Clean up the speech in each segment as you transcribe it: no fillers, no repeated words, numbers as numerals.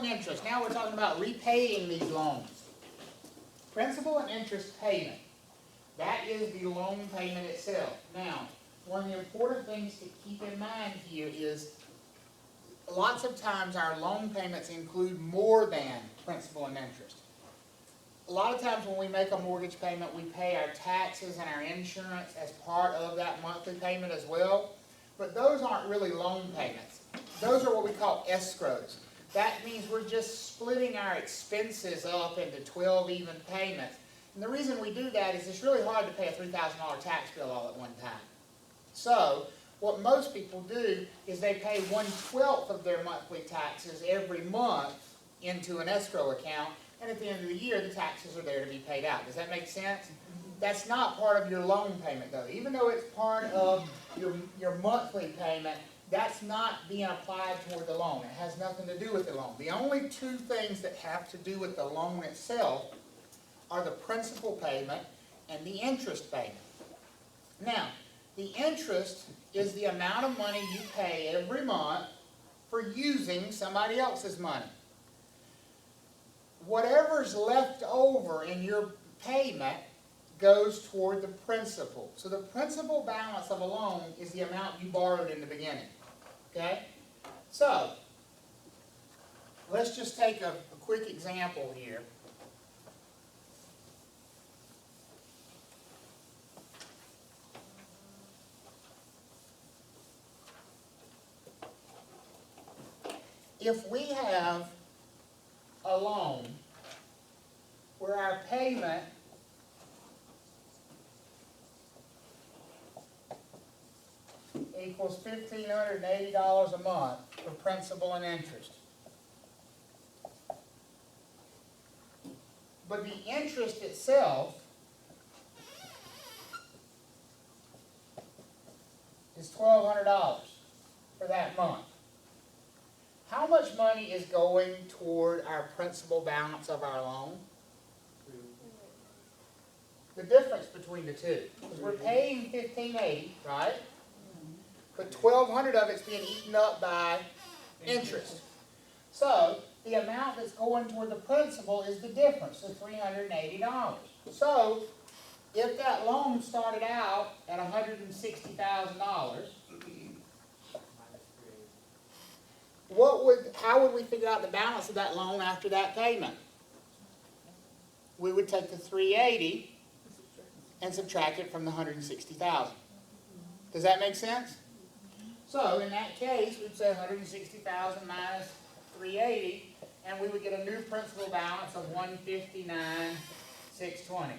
and interest. Now we're talking about repaying these loans. Principal and interest payment. That is the loan payment itself. Now, one of the important things to keep in mind here is lots of times our loan payments include more than principal and interest. A lot of times when we make a mortgage payment, we pay our taxes and our insurance as part of that monthly payment as well. But those aren't really loan payments. Those are what we call escrows. That means we're just splitting our expenses up into 12 even payments. And the reason we do that is it's really hard to pay a $3,000 tax bill all at one time. So, what most people do is they pay 1/12 of their monthly taxes every month into an escrow account, and at the end of the year, the taxes are there to be paid out. Does that make sense? That's not part of your loan payment, though. Even though it's part of your monthly payment, that's not being applied toward the loan. It has nothing to do with the loan. The only two things that have to do with the loan itself are the principal payment and the interest payment. Now, the interest is the amount of money you pay every month for using somebody else's money. Whatever's left over in your payment goes toward the principal. So the principal balance of a loan is the amount you borrowed in the beginning. Okay? So, let's just take a quick example here. If we have a loan where our payment equals $1,580 a month for principal and interest, but the interest itself is $1,200 for that month, how much money is going toward our principal balance of our loan? The difference between the two. Because we're paying $1,580, right? But $1,200 of it's being eaten up by interest. So, the amount that's going toward the principal is the difference, so $380. So, if that loan started out at $160,000, how would we figure out the balance of that loan after that payment? We would take the $380 and subtract it from the $160,000. Does that make sense? So in that case, we'd say $160,000 minus $380, and we would get a new principal balance of $159,620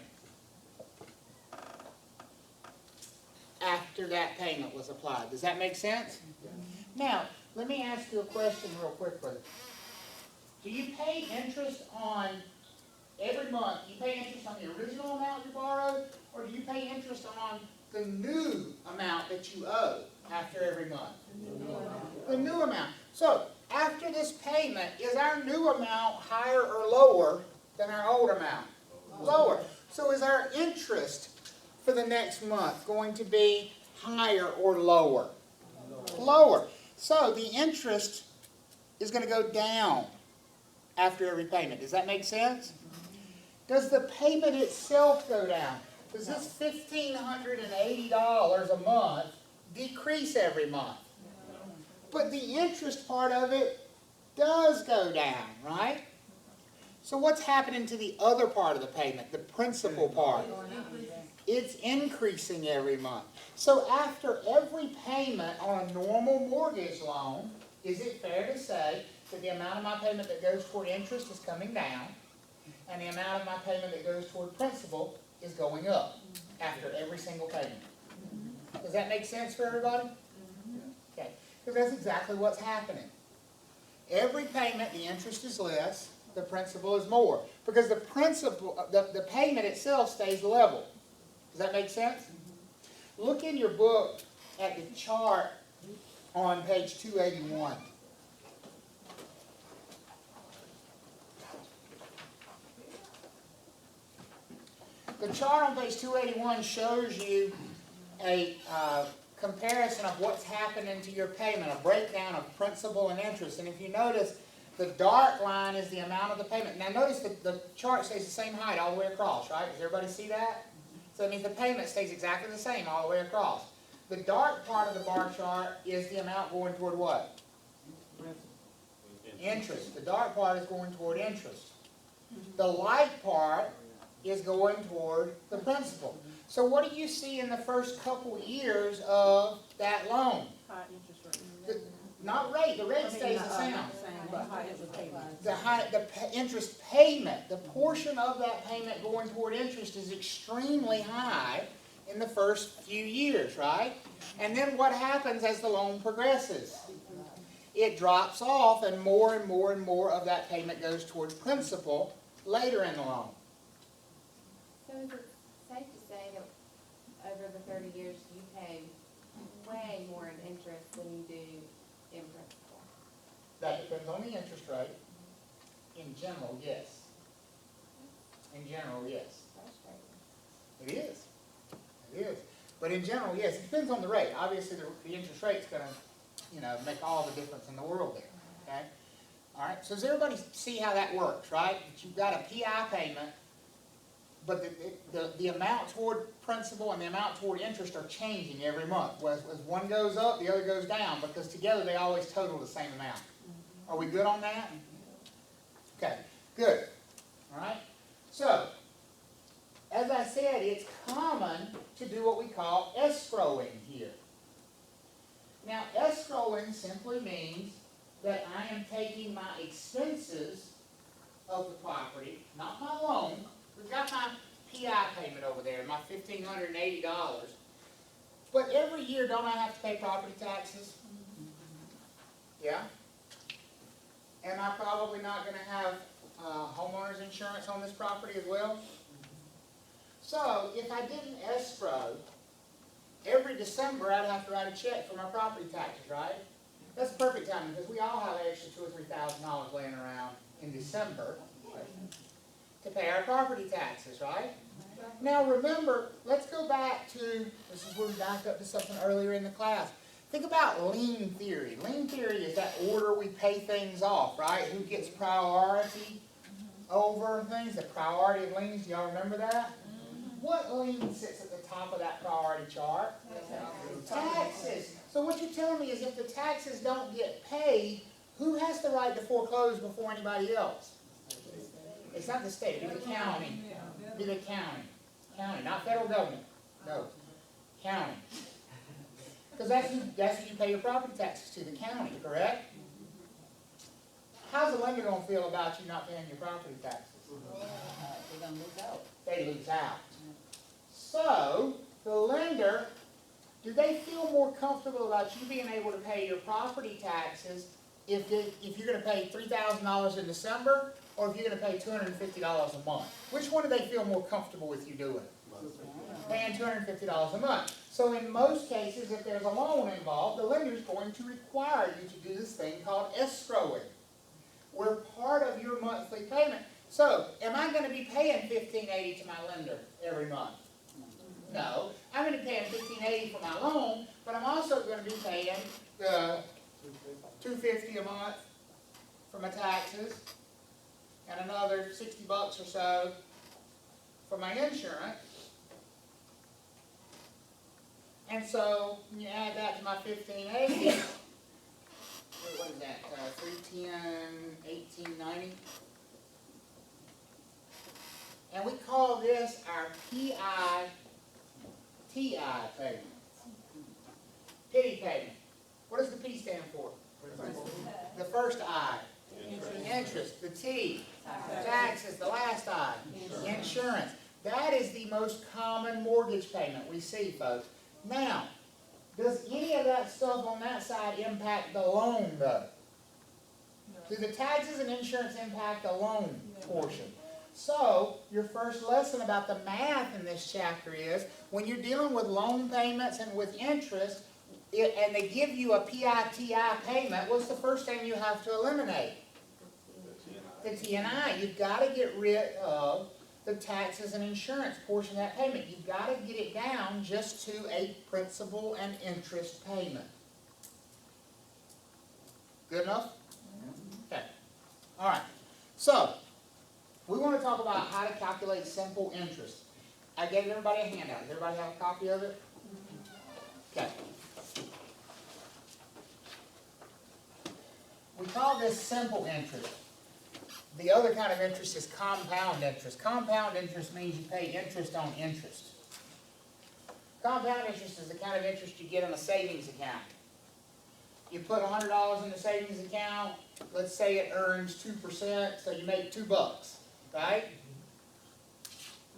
after that payment was applied. Does that make sense? Now, let me ask you a question real quickly. Do you pay interest on, every month, do you pay interest on the original amount you borrowed, or do you pay interest on the new amount that you owe after every month? The new amount. So, after this payment, is our new amount higher or lower than our old amount? Lower. So is our interest for the next month going to be higher or lower? Lower. So the interest is going to go down after every payment. Does that make sense? Does the payment itself go down? Does this $1,580 a month decrease every month? But the interest part of it does go down, right? So what's happening to the other part of the payment, the principal part? It's increasing every month. So after every payment on a normal mortgage loan, is it fair to say that the amount of my payment that goes toward interest is coming down, and the amount of my payment that goes toward principal is going up after every single payment? Does that make sense for everybody? Okay. Because that's exactly what's happening. Every payment, the interest is less, the principal is more. Because the principal, the payment itself stays level. Does that make sense? Look in your book at the chart on page 281. The chart on page 281 shows you a comparison of what's happening to your payment, a breakdown of principal and interest. And if you notice, The dark line is the amount of the payment. Now notice that the chart stays the same height all the way across, right? Does everybody see that? So that means the payment stays exactly the same all the way across. The dark part of the bar chart is the amount going toward what? Interest. The dark part is going toward interest. The light part is going toward the principal. So what do you see in the first couple years of that loan? High interest rate. Not rate. The rate stays the same. But high interest payment. The interest payment, the portion of that payment going toward interest is extremely high in the first few years, right? And then what happens as the loan progresses? It drops off, and more and more and more of that payment goes towards principal later in the loan. So is it safe to say that over the 30 years you pay way more in interest than you do in principal? That depends on the interest rate. In general, yes. In general, yes. Frustrating. It is. It is. But in general, yes, it depends on the rate. Obviously, the interest rate's going to, make all the difference in the world there. Okay? All right. So does everybody see how that works, right? That you've got a PI payment, but the amount toward principal and the amount toward interest are changing every month. As one goes up, the other goes down, because together they always total the same amount. Are we good on that? Okay, good. All right. So, as I said, it's common to do what we call escrowing here. Now, escrowing simply means that I am taking my expenses of the property, not my loan. We've got my PI payment over there, my $1,580. But every year, don't I have to pay property taxes? Yeah? Am I probably not going to have homeowner's insurance on this property as well? So, if I didn't escrow, every December I'd have to write a check for my property taxes, right? That's perfect timing, because we all have an extra $2,000 or $3,000 laying around in December to pay our property taxes, right? Now remember, let's go back to, this is where we back up to something earlier in the class. Think about lien theory. Lien theory is that order we pay things off, right? Who gets priority over things, the priority of liens. Do y'all remember that? What lien sits at the top of that priority chart? Taxes. So what you're telling me is if the taxes don't get paid, who has the right to foreclose before anybody else? It's not the state, it's the county. Be the county. County, not federal government. No. County. Because that's who you pay your property taxes to, the county, correct? How's the lender going to feel about you not paying your property taxes? They're going to lose out. They lose out. So, the lender, do they feel more comfortable about you being able to pay your property taxes if you're going to pay $3,000 in December, or if you're going to pay $250 a month? Which one do they feel more comfortable with you doing? Paying $250 a month. So in most cases, if there's a loan involved, the lender is going to require you to do this thing called escrowing, where part of your monthly payment. So, am I going to be paying $1,580 to my lender every month? No. I'm going to be paying $1,580 for my loan, but I'm also going to be paying $250 a month for my taxes, and another $60 or so for my insurance. And so, when you add that to my $1,580, what is that, $310, $1,890? And we call this our PI-TI payment. Pity payment. What does the P stand for? The first I. Interest. The T. Taxes. The last I. Insurance. That is the most common mortgage payment we see, folks. Now, does any of that stuff on that side impact the loan, though? Do the taxes and insurance impact the loan portion? So, your first lesson about the math in this chapter is, when you're dealing with loan payments and with interest, and they give you a PI-TI payment, what's the first thing you have to eliminate? The T&I. You've got to get rid of the taxes and insurance portion of that payment. You've got to get it down just to a principal and interest payment. Good enough? Okay. All right, so we want to talk about how to calculate simple interest. I gave everybody a handout. Does everybody have a copy of it? Okay. We call this simple interest. The other kind of interest is compound interest. Compound interest means you pay interest on interest. Compound interest is the kind of interest you get in a savings account. You put $100 in the savings account, let's say it earns 2%, so you make $2, right?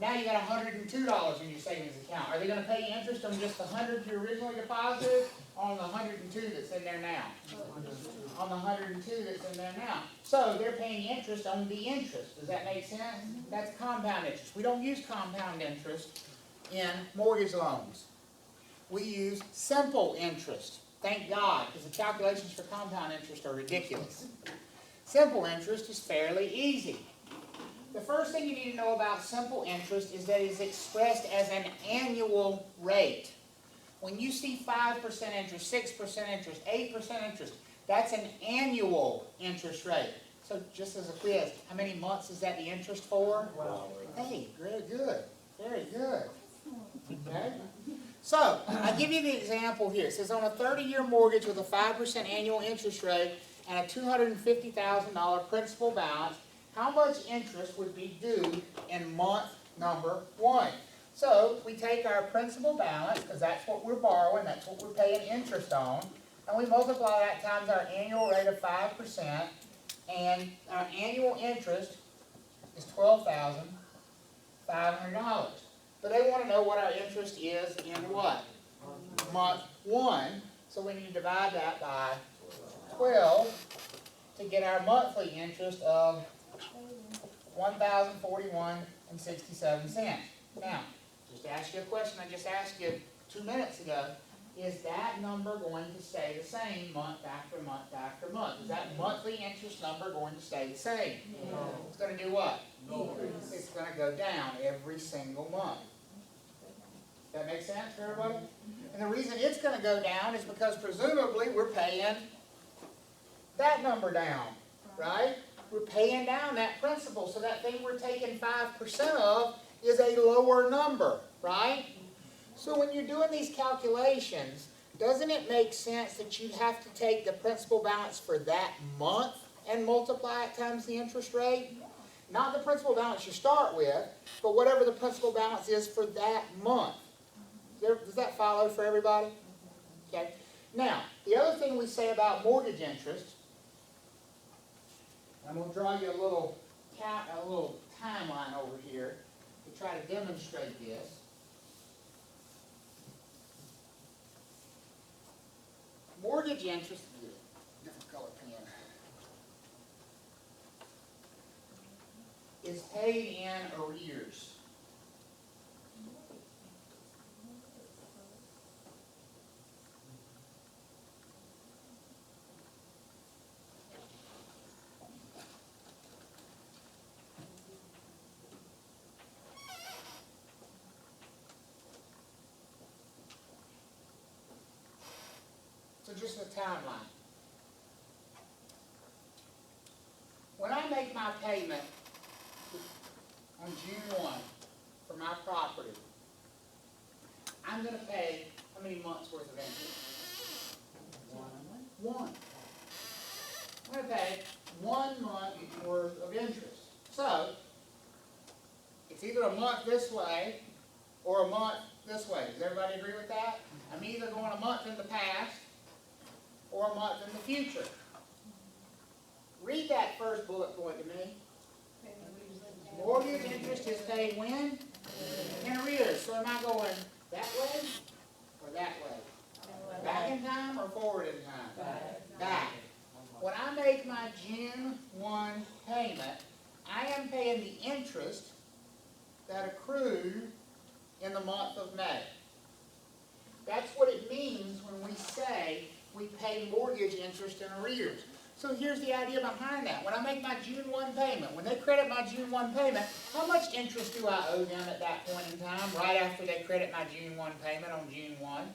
Now you got $102 in your savings account. Are they going to pay you interest on just the 100 you originally deposited, or on the 102 that's in there now? On the 102 that's in there now. So they're paying interest on the interest. Does that make sense? That's compound interest. We don't use compound interest in mortgage loans. We use simple interest. Thank God, because the calculations for compound interest are ridiculous. Simple interest is fairly easy. The first thing you need to know about simple interest is that it is expressed as an annual rate. When you see 5% interest, 6% interest, 8% interest, that's an annual interest rate. So just as a quiz, how many months is that the interest for? Wow. Hey, very good. Very good. Okay? So, I'll give you the example here. It says on a 30-year mortgage with a 5% annual interest rate and a $250,000 principal balance, how much interest would be due in month number 1? So, we take our principal balance, because that's what we're borrowing, that's what we're paying interest on, and we multiply that times our annual rate of 5%, and our annual interest is $12,500. But they want to know what our interest is in what? Month 1. So we need to divide that by 12 to get our monthly interest of $1,041.67. Now, just to ask you a question I just asked you 2 minutes ago. Is that number going to stay the same month after month after month? Is that monthly interest number going to stay the same? No. It's going to do what? No. It's going to go down every single month. That make sense for everybody? And the reason it's going to go down is because presumably we're paying that number down, right? We're paying down that principal, so that thing we're taking 5% of is a lower number, right? So when you're doing these calculations, doesn't it make sense that you'd have to take the principal balance for that month and multiply it times the interest rate? Not the principal balance you start with, but whatever the principal balance is for that month. Does that follow for everybody? Okay. Now, the other thing we say about mortgage interest, I'm going to draw you a little timeline over here to try to demonstrate this. Mortgage interest, different color pen, is paid in arrears. So just a timeline. When I make my payment on June 1 for my property, I'm going to pay how many months worth of interest? One. I'm going to pay 1 month worth of interest. So, it's either a month this way or a month this way. Does everybody agree with that? I'm either going a month in the past or a month in the future. Read that first bullet point to me. Mortgage interest is paid when? In arrears. So am I going that way or that way? Back in time or forward in time? Back. When I make my June 1 payment, I am paying the interest that accrued in the month of May. That's what it means when we say we pay mortgage interest in arrears. So here's the idea behind that. When I make my June 1 payment, when they credit my June 1 payment, how much interest do I owe them at that point in time, right after they credit my June 1 payment on June 1?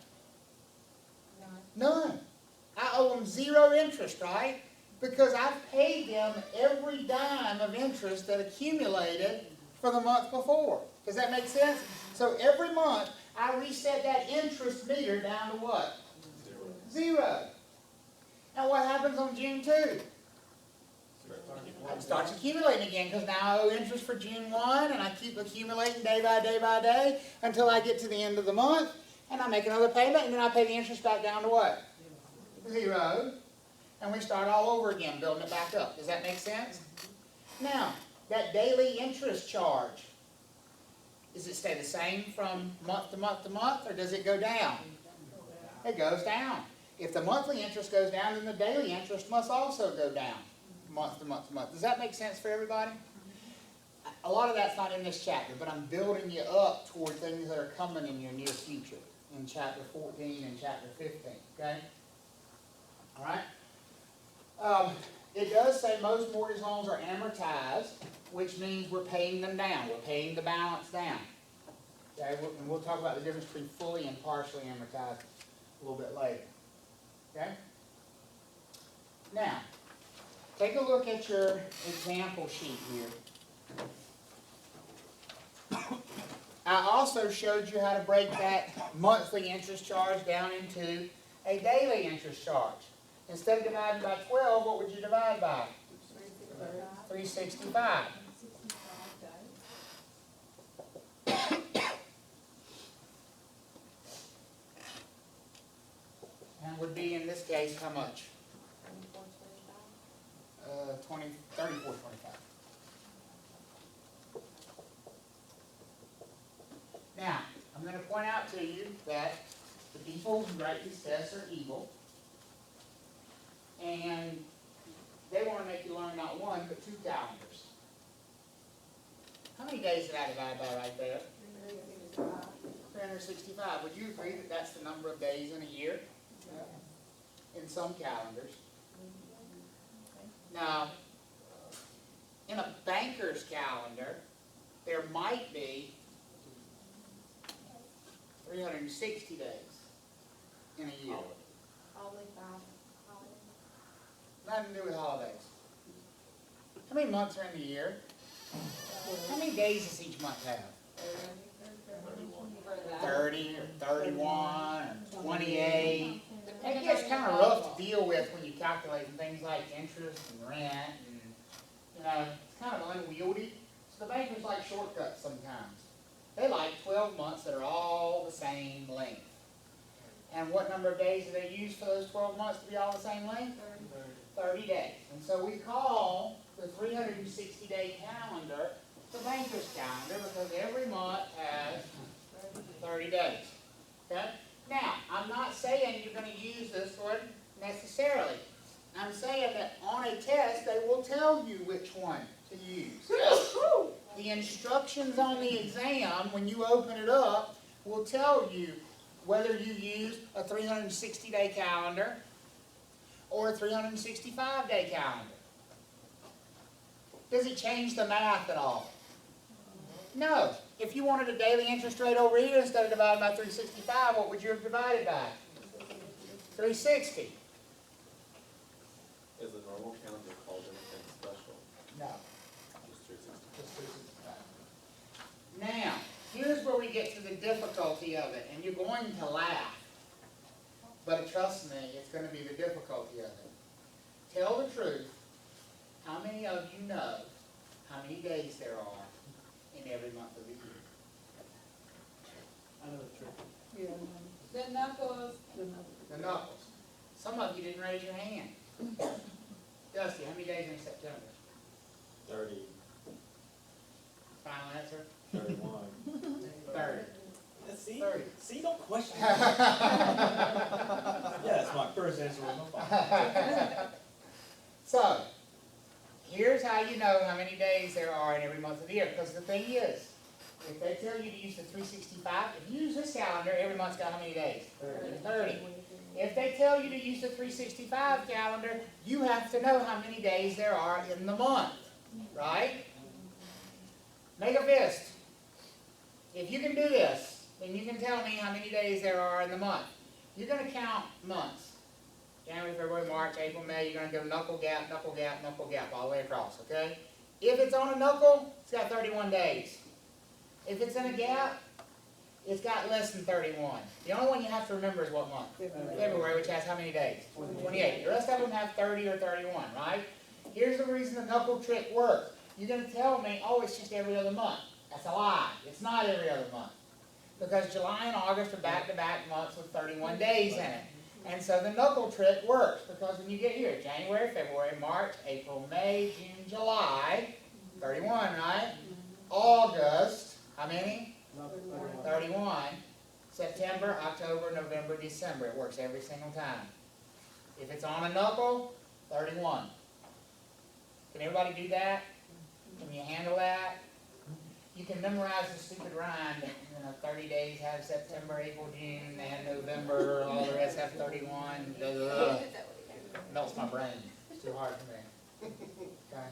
None. I owe them 0 interest, right? Because I've paid them every dime of interest that accumulated for the month before. Does that make sense? So every month, I reset that interest meter down to what? Zero. Now what happens on June 2? It starts accumulating again, because now I owe interest for June 1, and I keep accumulating day by day by day until I get to the end of the month, and I make another payment, and then I pay the interest back down to what? Zero. And we start all over again, building it back up. Does that make sense? Now, that daily interest charge, does it stay the same from month to month to month, or does it go down? It goes down. If the monthly interest goes down, then the daily interest must also go down, month to month to month. Does that make sense for everybody? A lot of that's not in this chapter, but I'm building you up toward things that are coming in your near future, in chapter 14 and chapter 15, okay? All right? It does say most mortgage loans are amortized, which means we're paying them down. We're paying the balance down. Okay? And we'll talk about the difference between fully and partially amortized a little bit later. Okay? Now, take a look at your example sheet here. I also showed you how to break that monthly interest charge down into a daily interest charge. Instead of dividing by 12, what would you divide by? 365. And would be, in this case, how much? 34.25. Now, I'm going to point out to you that the people who write these tests are evil. And they want to make you learn not one, but 2 calendars. How many days did I divide by right there? 365. Would you agree that that's the number of days in a year? In some calendars. Now, in a banker's calendar, there might be 360 days in a year. Only 5 holidays. Nothing to do with holidays. How many months are in the year? How many days does each month have? 30 or 31 or 28. It gets kind of rough to deal with when you calculate things like interest and rent, and it's kind of unwieldy. So the bankers like shortcuts sometimes. They like 12 months that are all the same length. And what number of days do they use for those 12 months to be all the same length? 30 days. And so we call the 360-day calendar the banker's calendar, because every month has 30 days. Okay? Now, I'm not saying you're going to use this one necessarily. I'm saying that on a test, they will tell you which one to use. The instructions on the exam, when you open it up, will tell you whether you use a 360-day calendar or a 365-day calendar. Does it change the math at all? No. If you wanted a daily interest rate over here, instead of dividing by 365, what would you have divided by? 360. Is the normal calendar called anything special? No. Just 365. Just 365. Now, here's where we get to the difficulty of it, and you're going to laugh. But trust me, it's going to be the difficulty of it. Tell the truth. How many of you know how many days there are in every month of the year? I know the trick. Yeah. The knuckles. The knuckles. Some of you didn't raise your hand. Dusty, how many days in September? 30, Final answer? 31. 30. See? 30. See, don't question me. Yes, my first answer was no problem. So, here's how you know how many days there are in every month of the year. Because the thing is, if they tell you to use the 365, if you use this calendar, every month's got how many days? 30. If they tell you to use the 365 calendar, you have to know how many days there are in the month. Right? Make a fist. If you can do this, then you can tell me how many days there are in the month. You're going to count months. January, February, March, April, May, you're gonna go knuckle gap, knuckle gap, knuckle gap, all the way across, okay? If it's on a knuckle, it's got 31 days. If it's in a gap, it's got less than 31. The only one you have to remember is what month? February, which has how many days? 28. The rest of them have 30 or 31, right? Here's the reason the knuckle trick works. You're going to tell me, oh, it's just every other month. That's a lie. It's not every other month. Because July and August are back-to-back months with 31 days in it. And so the knuckle trick works, because when you get here, January, February, March, April, May, June, July, 31, right? August, how many? 31. September, October, November, December. It works every single time. If it's on a knuckle, 31. Can everybody do that? Can you handle that? You can memorize the stupid rhyme that, 30 days have September, April, June, and November, all the rest have 31. Melts my brain. It's too hard for me. Okay.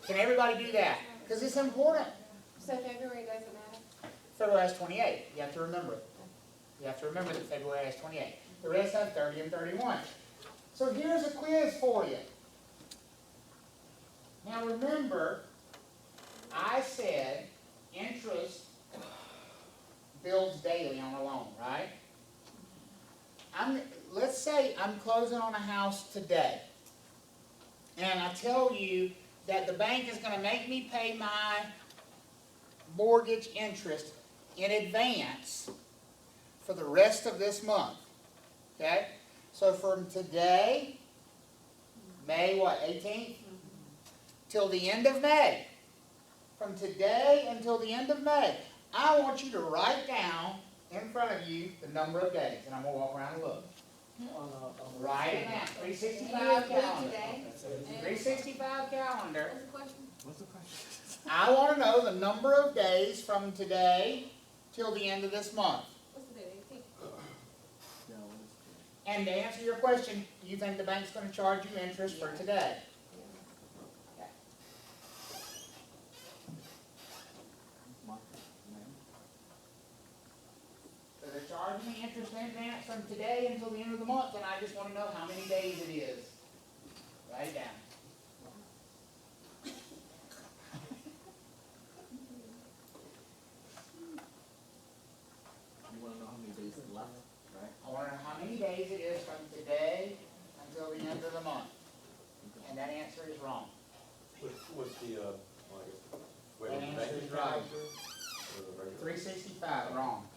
Can everybody do that? Because it's important. So February doesn't matter? February has 28. You have to remember it. You have to remember that February has 28. The rest have 30 and 31. So here's a quiz for you. Now remember, I said interest builds daily on a loan, right? Let's say I'm closing on a house today, and I tell you that the bank is going to make me pay my mortgage interest in advance for the rest of this month. Okay? So from today, May what, 18th? Till the end of May. From today until the end of May, I want you to write down in front of you the number of days. And I'm going to walk around and look. Write it down. 365 calendar. 365 calendar. What's the question? I want to know the number of days from today till the end of this month. What's the date? 18th? And to answer your question, do you think the bank's going to charge you interest for today? Okay. So they're charging me interest in advance from today until the end of the month, and I just want to know how many days it is. Write it down. You wanna know how many days left, right? I want to know how many days it is from today until the end of the month. And that answer is wrong. What's the, well, I guess, wait, That the answer banking is right. calendar or the regular? 365, wrong.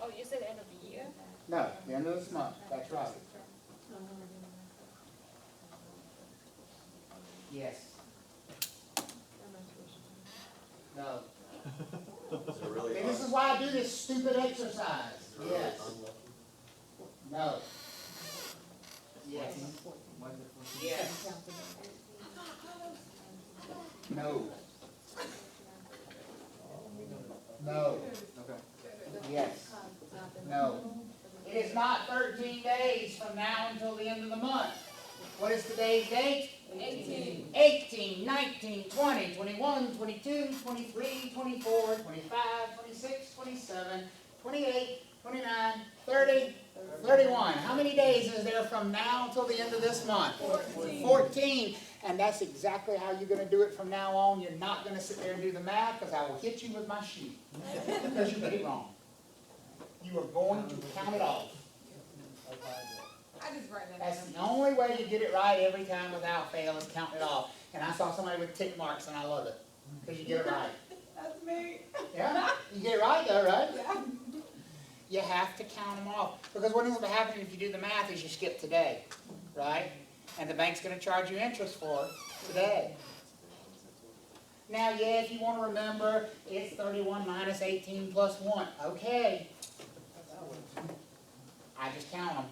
Oh, you said end of the year? No, the end of this month, that's right. Yes. No. Is it really And this is why I do this stupid exercise. Yes. No. Yes. Yes. No. No. Okay. Yes. No. It is not 13 days from now until the end of the month. What is today's date? 18. 18, 19, 20, 21, 22, 23, 24, 25, 26, 27, 28, 29, 30, 31. How many days is there from now until the end of this month? 14. And that's exactly how you're going to do it from now on. You're not going to sit there and do the math, because I will hit you with my shoe because you get it wrong. You are going to count it off. I just write that That's down. the only way you get it right every time without fail, is counting it off. And I saw somebody with tick marks, and I love it, because you get it right. That's me. Yeah, you get it right though, right? Yeah. You have to count them off, because what ends up happening if you do the math is you skip today, right? And the bank's going to charge you interest for today. Now, yeah, if you want to remember, it's 31 minus 18 plus 1. Okay. I just count them.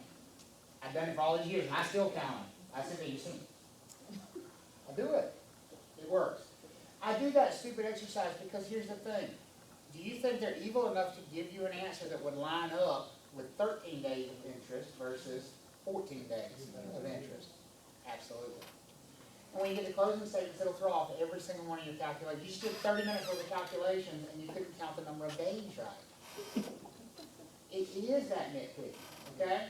I've done it for all these years, and I still count them. I sit there, you see. I do it. It works. I do that stupid exercise because here's the thing. Do you think they're evil enough to give you an answer that would line up with 13 days of interest versus 14 days of interest? Absolutely. And when you get the closing statements, it'll throw off every single one of your calculations. You just did 30 minutes worth of calculations, and you couldn't count the number of days right. It is that nitpicky, okay?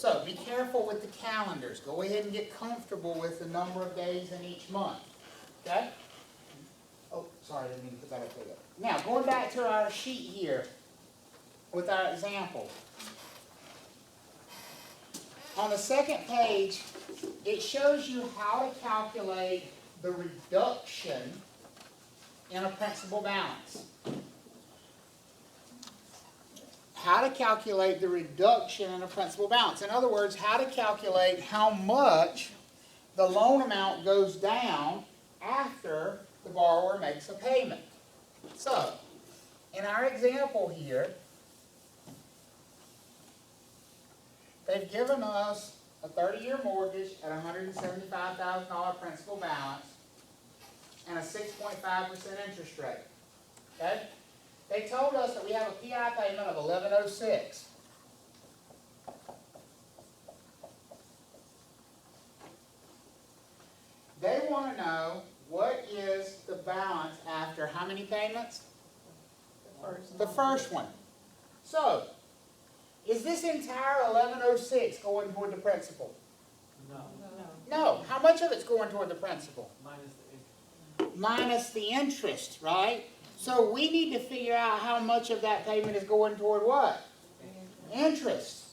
So be careful with the calendars. Go ahead and get comfortable with the number of days in each month. Okay? Oh, sorry, I didn't mean to put that up there. Now, going back to our sheet here with our example. On the second page, it shows you how to calculate the reduction in a principal balance. How to calculate the reduction in a principal balance. In other words, how to calculate how much the loan amount goes down after the borrower makes a payment. So, in our example here, they've given us a 30-year mortgage at $175,000 principal balance and a 6.5% interest rate. Okay? They told us that we have a PI payment of $1,106. They want to know what is the balance after how many payments? The first one. So, is this entire 1106 going toward the principal? No. No. How much of it's going toward the principal? Minus the interest. Minus the interest, right? So we need to figure out how much of that payment is going toward what? Interest.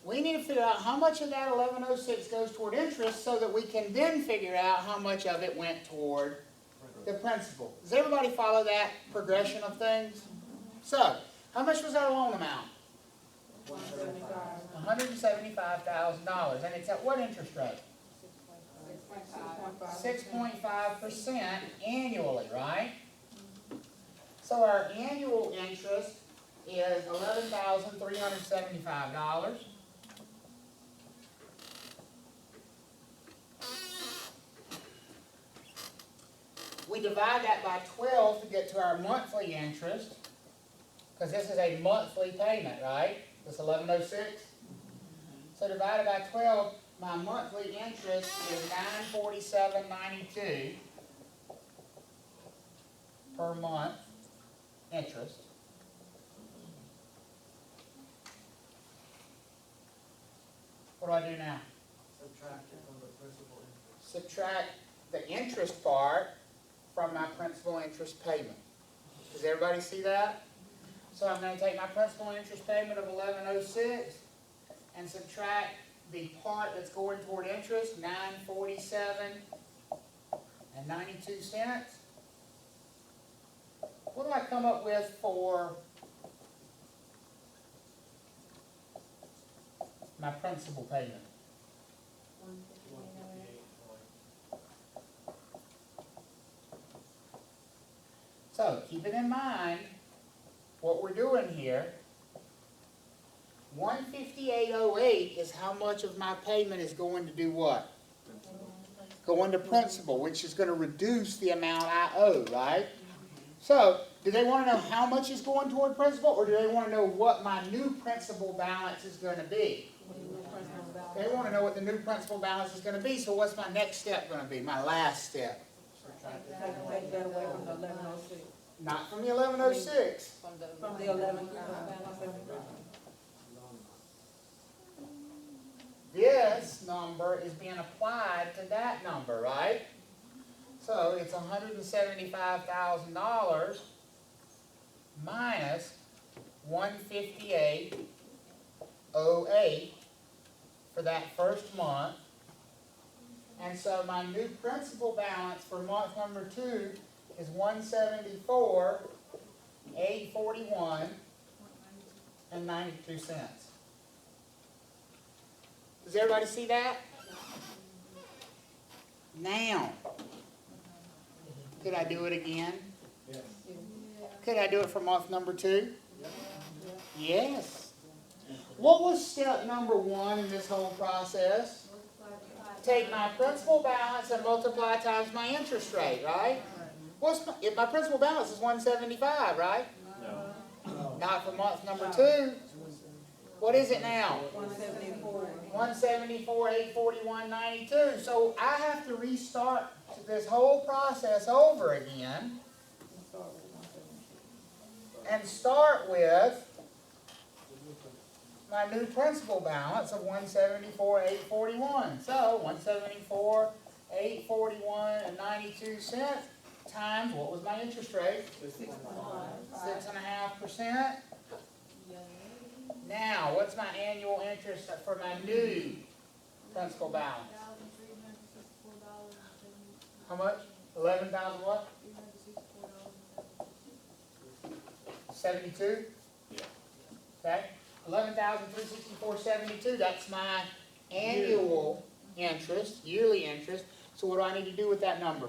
We need to figure out how much of that 1106 goes toward interest so that we can then figure out how much of it went toward the principal. Does everybody follow that progression of things? So, how much was our loan amount? $175,000. And it's at what interest rate? 6.5% annually, right? So our annual interest is $11,375. We divide that by 12 to get to our monthly interest, because this is a monthly payment, right? This 1106. So divided by 12, my monthly interest is $947.92 per month interest. What do I do now? Subtract it from the principal interest. Subtract the interest part from my principal interest payment. Does everybody see that? So I'm going to take my principal interest payment of $1106 and subtract the part that's going toward interest, $947.92. What do I come up with for my principal payment? So keep it in mind what we're doing here. $158.08 is how much of my payment is going to do what? Going to principal, which is going to reduce the amount I owe, right? So, do they want to know how much is going toward principal, or do they want to know what my new principal balance is going to be? They want to know what the new principal balance is going to be, so what's my next step going to be, my last step? Take that away from the 1106. Not from the 1106. From the 11. This number is being applied to that number, right? So it's $175,000 minus $158.08 for that first month. And so my new principal balance for month number 2 is $174,841.92. Does everybody see that? Now, could I do it again? Yes. Could I do it for month number 2? Yes. What was step number 1 in this whole process? Take my principal balance and multiply times my interest rate, right? If my principal balance is $175, right? No. Not for month number 2. What is it now? 174. $174,841.92. So I have to restart this whole process over again and start with my new principal balance of 174,841. So 174,841 and 92 cents times what was my interest rate? 6.5%. Now, what's my annual interest for my new principal balance? How much? 11,000 what? 72? Yeah. Okay, 11,364.72. That's my annual interest, yearly interest. So what do I need to do with that number?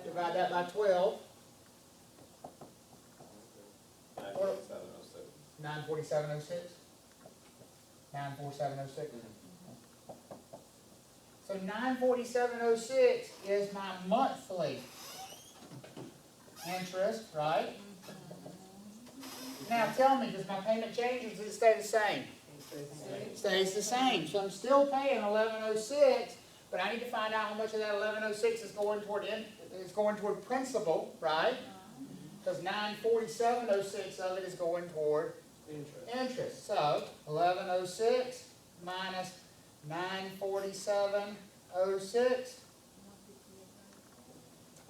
Divide that by 12. 94706. 947.06. So 947.06 is my monthly interest, right? Now tell me, does my payment change or does it stay the same? It stays the same. So I'm still paying 1106, but I need to find out how much of that 1106 is going toward principal, right? Because 947.06 of it is going toward interest. So 1106 minus 947.06,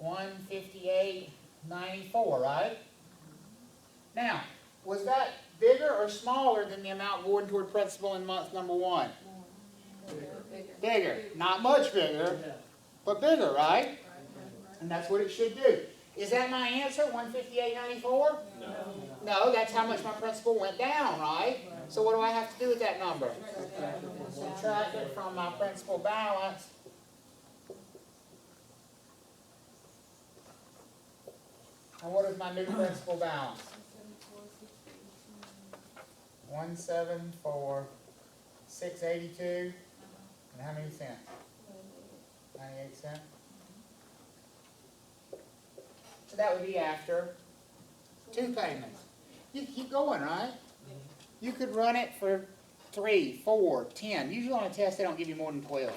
158.94, right? Now, was that bigger or smaller than the amount going toward principal in month number 1? Bigger. Not much bigger, but bigger, right? And that's what it should do. Is that my answer, 158.94? No. No, that's how much my principal went down, right? So what do I have to do with that number? Subtract it from my principal balance. And what is my new principal balance? 174,682. And how many cents? 98 cents. So that would be after 2 payments. You can keep going, right? You could run it for 3, 4, 10. Usually on a test they don't give you more than 12.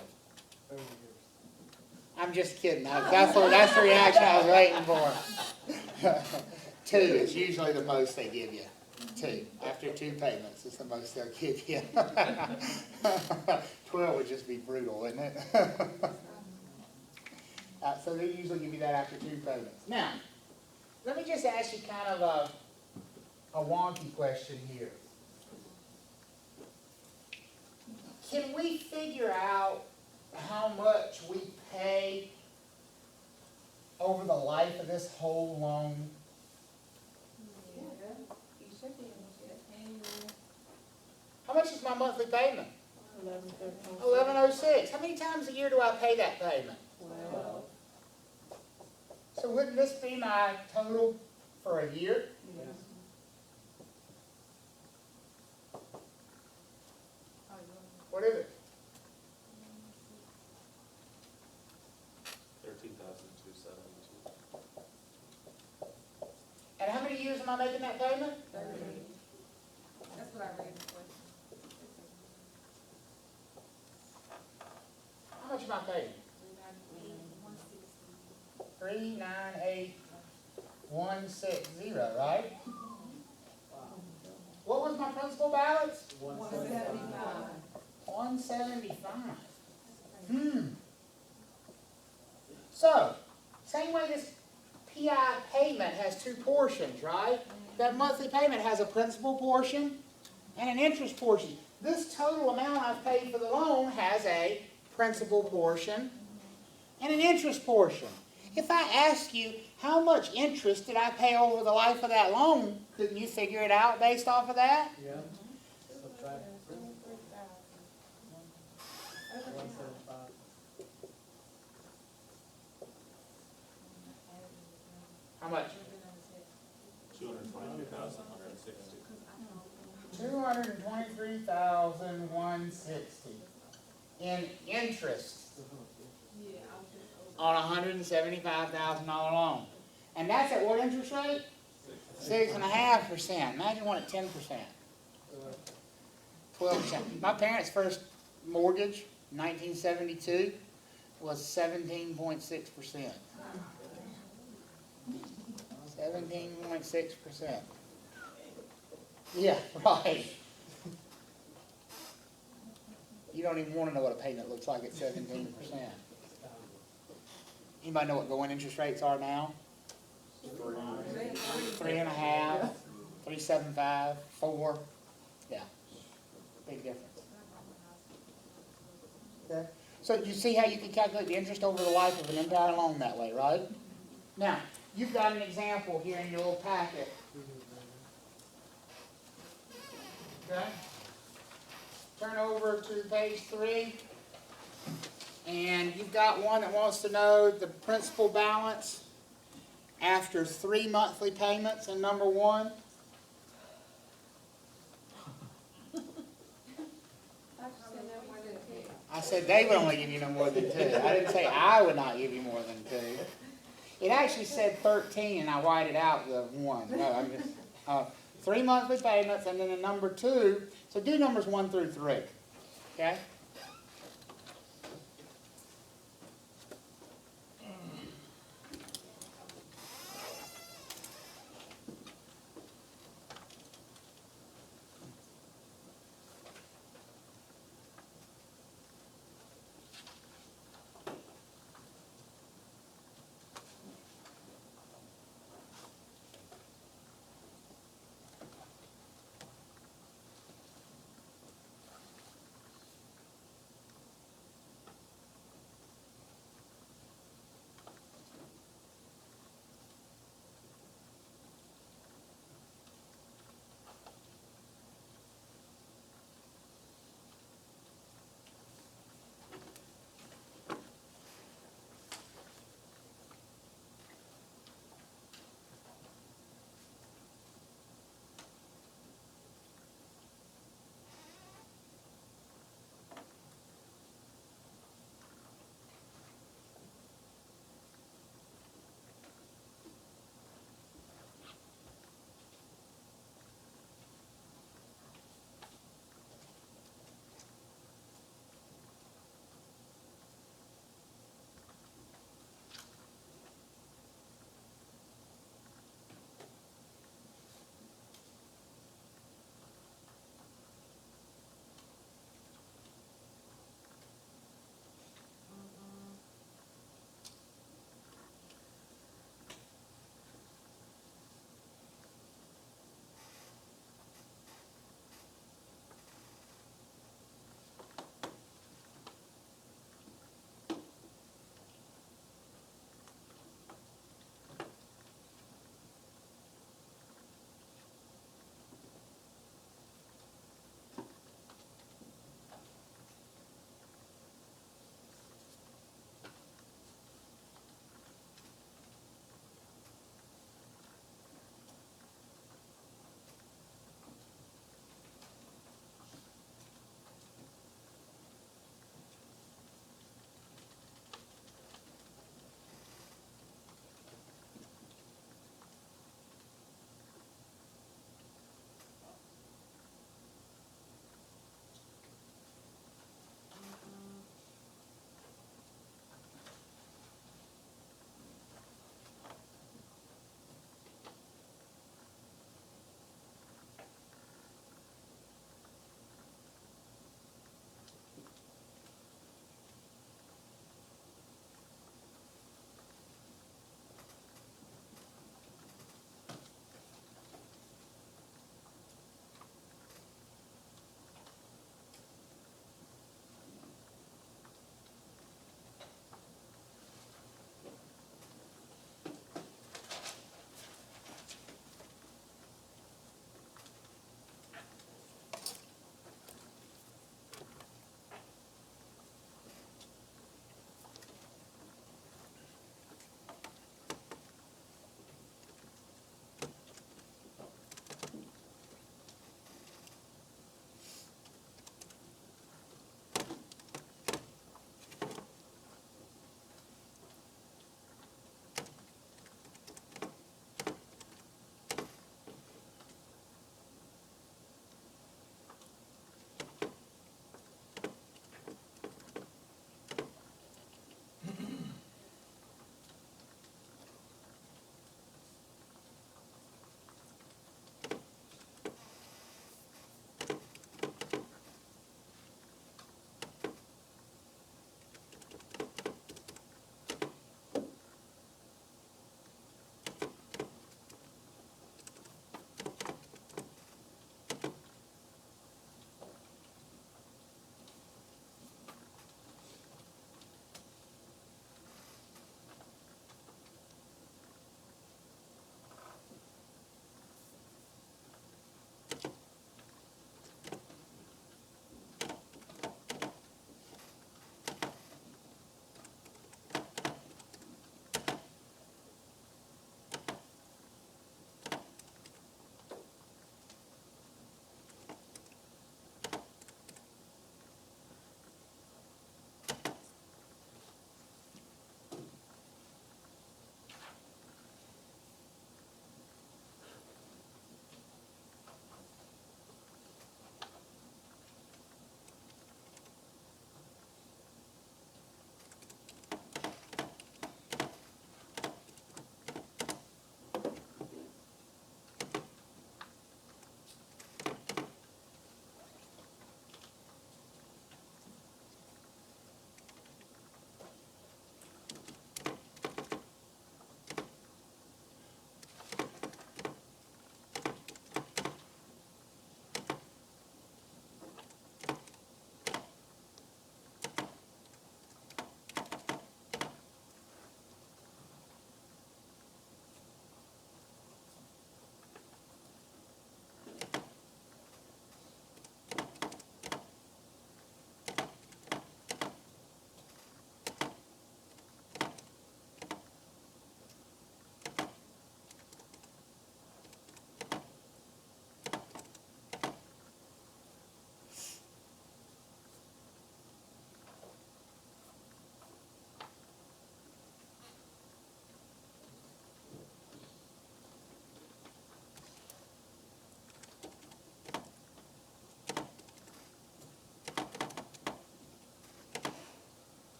I'm just kidding. That's the reaction I was waiting for. 2 is usually the most they give you. 2. After 2 payments is the most they'll give you. 12 would just be brutal, wouldn't it? So they usually give you that after 2 payments. Now, let me just ask you kind of a wonky question here. Can we figure out how much we pay over the life of this whole loan? You should be able to. How much is my monthly payment? 11,13. 1106. How many times a year do I pay that payment? 12. So wouldn't this be my total for a year? What is it? 13,272. And how many years am I making that payment? 30. That's what I read before. How much am I paying? 398,160, right? What was my principal balance? 175. So, same way this PI payment has 2 portions, right? That monthly payment has a principal portion and an interest portion. This total amount I've paid for the loan has a principal portion and an interest portion. If I ask you, how much interest did I pay over the life of that loan, couldn't you figure it out based off of that? Yeah. Subtract 175. How much? 223,160. 223,160 in interest on a $175,000 loan. And that's at what interest rate? 6.5%. Imagine one at 10%. 12%. My parents' first mortgage, 1972, was 17.6%. 17.6%. Yeah, right. you don't even wanna know what a payment looks like at 17%. Anybody know what going interest rates are now? 3.5, 3.75, 4, yeah, big difference. Okay. So you see how you can calculate the interest over the life of an entire loan that way, right? Now, you've got an example here in your little packet. Okay? Turn over to page 3. And you've got one that wants to know the principal balance after 3 monthly payments in number 1. I said they would only give you no more than 2. I didn't say I would not give you more than 2. It actually said 13, and I whited out the 1. No, I'm just 3 monthly payments, and then in number 2. So do numbers 1 through 3. Okay.